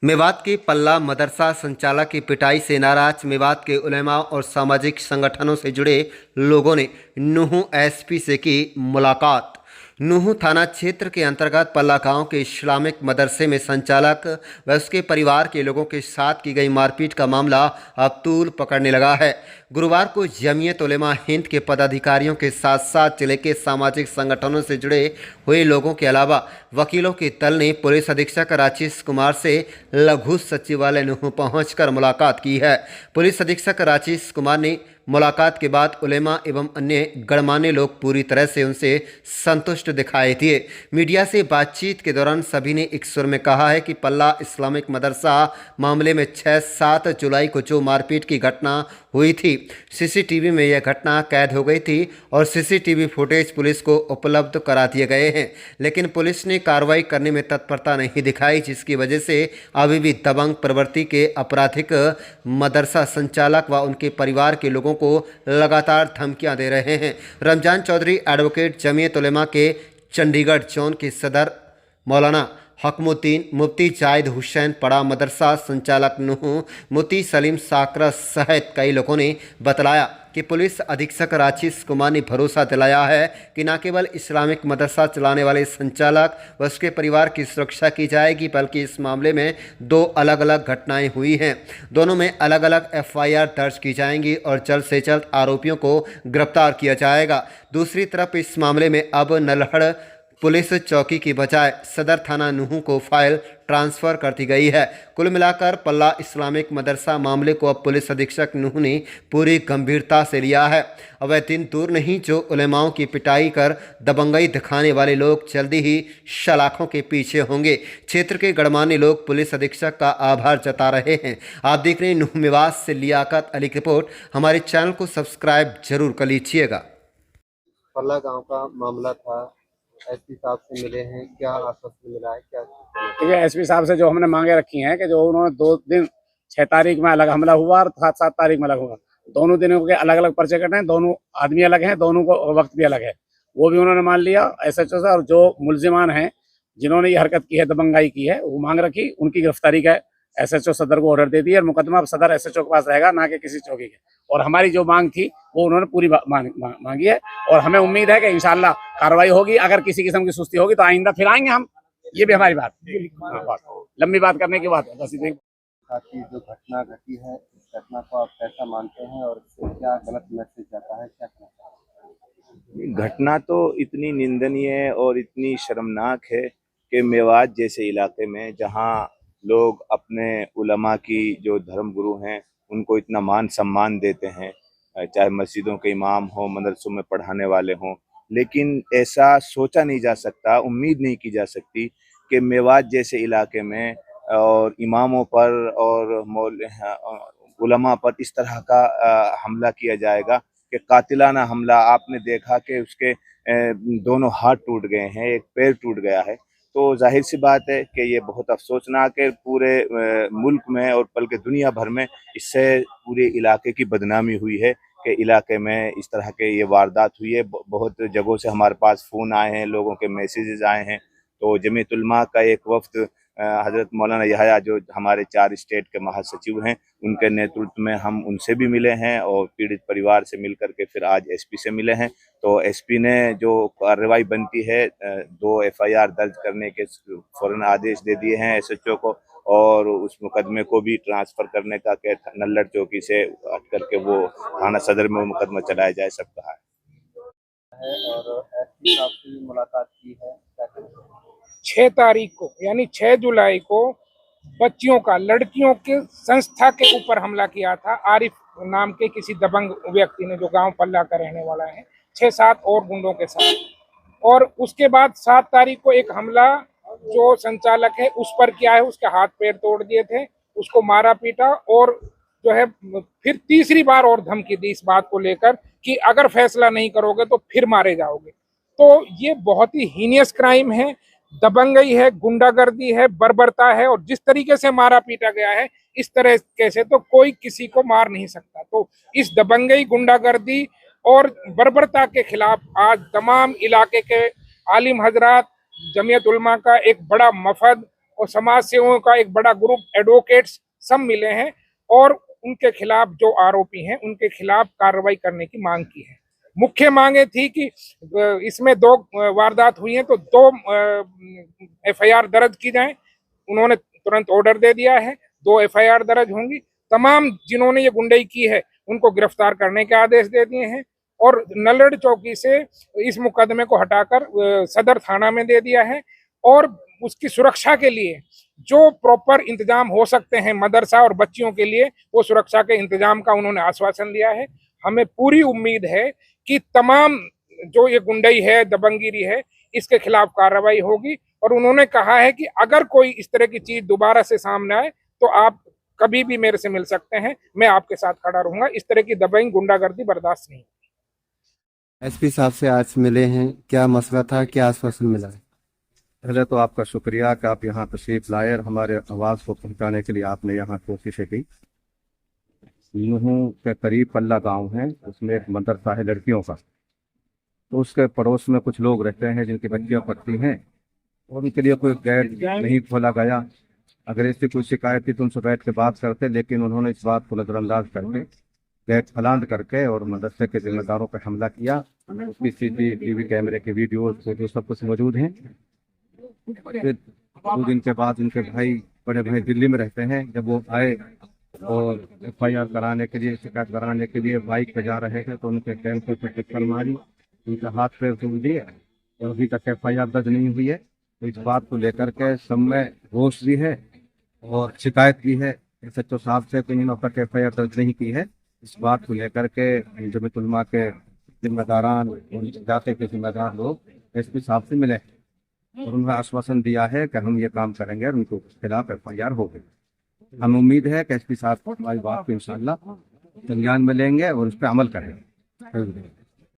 मेवात के पल्ला मदरसा संचालक की पिटाई से नाराज मेवात के उलेमा और सामाजिक संगठनों से जुड़े लोगों ने नूह एसपी से की मुलाकात। नूह थाना क्षेत्र के अंतर्गत पल्ला गांव के इस्लामिक मदरसे में संचालक व उसके परिवार के लोगों के साथ की गई मारपीट का मामला अब तूल पकड़ने लगा है। गुरुवार को जमीयत उलेमा हिंद के पदाधिकारियों के साथ साथ जिले के सामाजिक संगठनों से जुड़े हुए लोगों के अलावा वकीलों के दल ने पुलिस अधीक्षक राजेश कुमार से लघु सचिवालय नूह पहुंचकर मुलाकात की है। पुलिस अधीक्षक राजेश कुमार ने मुलाकात के बाद उलेमा एवं अन्य गणमान्य लोग पूरी तरह से उनसे संतुष्ट दिखाई दिए। मीडिया से बातचीत के दौरान सभी ने एक सुर में कहा है कि पल्ला इस्लामिक मदरसा मामले में 6-7 जुलाई को जो मारपीट की घटना हुई थी, सीसीटीवी में यह घटना कैद हो गई थी और सीसीटीवी फुटेज पुलिस को उपलब्ध करा दिए गए हैं, लेकिन पुलिस ने कार्रवाई करने में तत्परता नहीं दिखाई, जिसकी वजह से अभी भी दबंग प्रवृत्ति के आपराधिक मदरसा संचालक व उनके परिवार के लोगों को लगातार धमकियां दे रहे हैं। रमजान चौधरी एडवोकेट जमीयत उलेमा के चंडीगढ़ जोन के सदर मौलाना हकमुद्दीन, मुफ्ती जाहिद हुसैन, पड़ा मदरसा संचालक नूह, मुफ्ती सलीम साकरा सहित कई लोगों ने बतलाया कि पुलिस अधीक्षक राजेश कुमार ने भरोसा दिलाया है कि न केवल इस्लामिक मदरसा चलाने वाले संचालक व उसके परिवार की सुरक्षा की जाएगी, बल्कि इस मामले में 2 अलग अलग घटनाएं हुई हैं। दोनों में अलग अलग एफआईआर दर्ज की जाएंगी और जल्द से जल्द आरोपियों को गिरफ्तार किया जाएगा। दूसरी तरफ इस मामले में अब नल्हड़ पुलिस चौकी की बजाय सदर थाना नूह को फाइल ट्रांसफ़र कर दी गई है। कुल मिलाकर पल्ला इस्लामिक मदरसा मामले को अब पुलिस अधीक्षक नूह ने पूरी गंभीरता से लिया है। अब वह दिन दूर नहीं जो उलेमाओं की पिटाई कर दबंगई दिखाने वाले लोग जल्दी ही सलाखों के पीछे होंगे। क्षेत्र के गणमान्य लोग पुलिस अधीक्षक का आभार जता रहे हैं। आप देख रहे हैं नूह मेवात से लियाकत अली की रिपोर्ट। हमारे चैनल को सब्सक्राइब जरूर कर लीजिएगा। पल्ला गांव का मामला था, एसपी साहब से मिले हैं, क्या आश्वासन मिला है? क्या देखिए, एसपी साहब से जो हमने मांगे रखी हैं कि जो उन्होंने 2 दिन 6 तारीख में अलग हमला हुआ और 7 तारीख में अलग हुआ, दोनों दिनों के अलग अलग पर्चे कटे हैं, दोनों आदमी अलग हैं, दोनों को वक्त भी अलग है, वो भी उन्होंने मान लिया एसएचओ से। और जो मुलजिमान हैं जिन्होंने ये हरकत की है, दबंगाई की है, वो मांग रखी, उनकी गिरफ्तारी का एसएचओ सदर को ऑर्डर दे दिया और मुकदमा अब सदर एसएचओ के पास रहेगा, ना कि किसी चौकी के। और हमारी जो मांग थी वो उन्होंने पूरी मांगी है और हमें उम्मीद है कि इंशाल्लाह कार्रवाई होगी। अगर किसी किस्म की सुस्ती होगी तो आइंदा फिर आएंगे हम। ये भी हमारी बात, लंबी बात करने की बात है बस। जो घटना घटी है, इस घटना को आप कैसा मानते हैं और इससे क्या गलत मैसेज जाता है, क्या कहना है? घटना तो इतनी निंदनीय और इतनी शर्मनाक है कि मेवात जैसे इलाके में जहां लोग अपने उलमा की जो धर्मगुरु हैं उनको इतना मान सम्मान देते हैं, चाहे मस्जिदों के इमाम हो, मदरसों में पढ़ाने वाले हों, लेकिन ऐसा सोचा नहीं जा सकता, उम्मीद नहीं की जा सकती कि मेवात जैसे इलाके में और इमामों पर और उलमा पर इस तरह का हमला किया जाएगा कि कातिलाना हमला। आपने देखा कि उसके दोनों हाथ टूट गए हैं, एक पैर टूट गया है। तो जाहिर सी बात है कि ये बहुत अफसोसनाक है पूरे मुल्क में और बल्कि दुनिया भर में। इससे पूरे इलाके की बदनामी हुई है कि इलाके में इस तरह के ये वारदात हुई है। बहुत जगहों से हमारे पास फ़ोन आए हैं, लोगों के मैसेजेस आए हैं। तो जमीयत उलमा का एक वफ्द हज़रत मौलाना यहया जो हमारे 4 स्टेट के महासचिव हैं, उनके नेतृत्व में हम उनसे भी मिले हैं और पीड़ित परिवार से मिल करके फिर आज एसपी से मिले हैं। तो एसपी ने जो कार्रवाई बनती है 2 एफआईआर दर्ज करने के फौरन आदेश दे दिए हैं एसएचओ को और उस मुकदमे को भी ट्रांसफ़र करने का कि नल्लड़ चौकी से हट करके वो थाना सदर में मुकदमा चलाया जाए, सब कहा है। और एसपी साहब से भी मुलाकात की है, क्या कहना है? 6 तारीख को यानी 6 जुलाई को बच्चियों का, लड़कियों के संस्था के ऊपर हमला किया था आरिफ नाम के किसी दबंग व्यक्ति ने, जो गांव पल्ला का रहने वाला है, 6-7 और गुंडों के साथ। और उसके बाद 7 तारीख को एक हमला जो संचालक है उस पर किया है, उसके हाथ पैर तोड़ दिए थे, उसको मारा पीटा और जो है फिर तीसरी बार और धमकी दी इस बात को लेकर कि अगर फैसला नहीं करोगे तो फिर मारे जाओगे। तो ये बहुत ही हीनियस क्राइम है, दबंगई है, गुंडागर्दी है, बर्बरता है। और जिस तरीके से मारा पीटा गया है, इस तरह कैसे तो कोई किसी को मार नहीं सकता। तो इस दबंगई, गुंडागर्दी और बर्बरता के खिलाफ आज तमाम इलाके के आलिम हजरात, जमीयत उलमा का एक बड़ा मफद और समाज सेवकों का एक बड़ा ग्रुप, एडवोकेट्स सब मिले हैं और उनके खिलाफ जो आरोपी हैं उनके खिलाफ कार्रवाई करने की मांग की है। मुख्य मांगे थी कि इसमें 2 वारदात हुई हैं तो 2 एफआईआर दर्ज की जाएं। उन्होंने तुरंत ऑर्डर दे दिया है, 2 एफआईआर दर्ज होंगी। तमाम जिन्होंने ये गुंडई की है उनको गिरफ्तार करने के आदेश दे दिए हैं और नल्लड़ चौकी से इस मुकदमे को हटाकर सदर थाना में दे दिया है और उसकी सुरक्षा के लिए जो प्रॉपर इंतजाम हो सकते हैं मदरसा और बच्चियों के लिए, वो सुरक्षा के इंतजाम का उन्होंने आश्वासन दिया है। हमें पूरी उम्मीद है कि तमाम जो ये गुंडई है, दबंगगिरी है, इसके खिलाफ कार्रवाई होगी और उन्होंने कहा है कि अगर कोई इस तरह की चीज दोबारा से सामने आए तो आप कभी भी मेरे से मिल सकते हैं, मैं आपके साथ खड़ा रहूंगा। इस तरह की दबंग गुंडागर्दी बर्दाश्त नहीं। एसपी साहब से आज मिले हैं, क्या मसला था, क्या आश्वासन मिला है? पहले तो आपका शुक्रिया कि आप यहाँ तशरीफ लाए और हमारे आवाज़ को पहुँचाने के लिए आपने यहाँ कोशिशें की। यूँ के करीब पल्ला गांव है, उसमें एक मदरसा है लड़कियों का, तो उसके पड़ोस में कुछ लोग रहते हैं जिनकी बच्चियाँ पढ़ती हैं और उनके लिए कोई गेट नहीं खोला गया। अगर इसकी कोई शिकायत थी तो उनसे बैठ के बात करते, लेकिन उन्होंने इस बात को नज़रअंदाज करके गेट फलांद करके और मदरसे के जिम्मेदारों पर हमला किया। उसकी CCTV कैमरे के वीडियो फोटो सब कुछ मौजूद हैं। फिर 2 दिन के बाद उनके भाई, बड़े भाई दिल्ली में रहते हैं, जब वो आए और FIR कराने के लिए, शिकायत कराने के लिए बाइक पे जा रहे थे तो उनके कैंपर पर टक्कर मारी, उनके हाथ पैर तोड़ दिए और अभी तक FIR दर्ज नहीं हुई है। तो इस बात को लेकर के सब में रोष भी है और शिकायत भी है SHO साहब से कि इन्होंने अब तक FIR दर्ज नहीं की है। इस बात को लेकर के जमीयत उलमा के जिम्मेदारान और जाते के जिम्मेदार लोग SP साहब से मिले और उन्होंने आश्वासन दिया है कि हम ये काम करेंगे और उनको खिलाफ FIR होगी। हमें उम्मीद है कि SP साहब हमारी बात को इंशाल्लाह संज्ञान में लेंगे और उस पर अमल करेंगे।